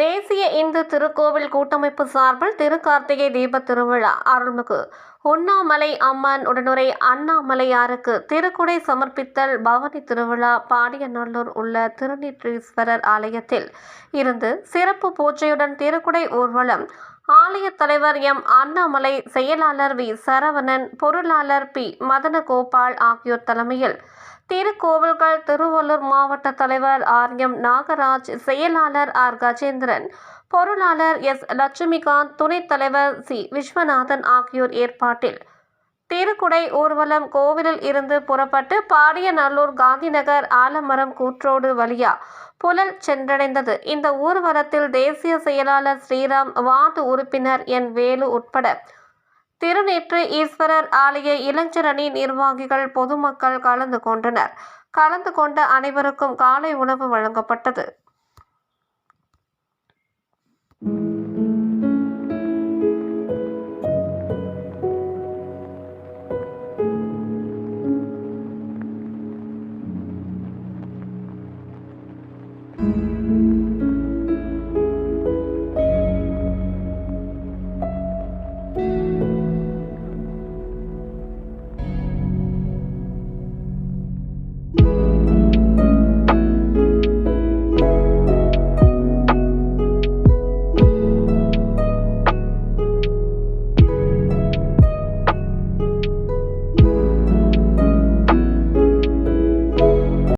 தேசிய இந்து திருக்கோவில் கூட்டமைப்பு சார்பில் திருக்கார்த்திகை தீப திருவிழா அருள்மிகு உண்ணாமலை அம்மன் உடனுரை அண்ணாமலையாருக்கு திருக்குடை சமர்ப்பித்தல் பவனி திருவிழா பாடியநல்லூர் உள்ள திருநீற்றீஸ்வரர் ஆலயத்தில் இருந்து சிறப்பு பூஜையுடன் திருக்குடை ஊர்வலம் ஆலய தலைவர் எம் அண்ணாமலை, செயலாளர் வி சரவணன், பொருளாளர் பி மதனகோபால் ஆகியோர் தலைமையில் திருக்கோவில்கள் திருவள்ளூர் மாவட்ட தலைவர் ஆர் எம் நாகராஜ், செயலாளர் ஆர் கஜேந்திரன், பொருளாளர் எஸ் லட்சுமிகாந்த், துணைத் தலைவர் சி விஸ்வநாதன் ஆகியோர் ஏற்பாட்டில் திருக்குடை ஊர்வலம் கோவிலில் இருந்து புறப்பட்டு பாடியநல்லூர், காந்திநகர், ஆலமரம் கூற்றோடு வழியா புழல் சென்றடைந்தது. இந்த ஊர்வலத்தில் தேசிய செயலாளர் ஸ்ரீராம், வார்டு உறுப்பினர் என் வேலு உட்பட திருநீற்று ஈஸ்வரர் ஆலய இளைஞரணி நிர்வாகிகள், பொதுமக்கள் கலந்து கொண்டனர். கலந்து கொண்ட அனைவருக்கும் காலை உணவு வழங்கப்பட்டது.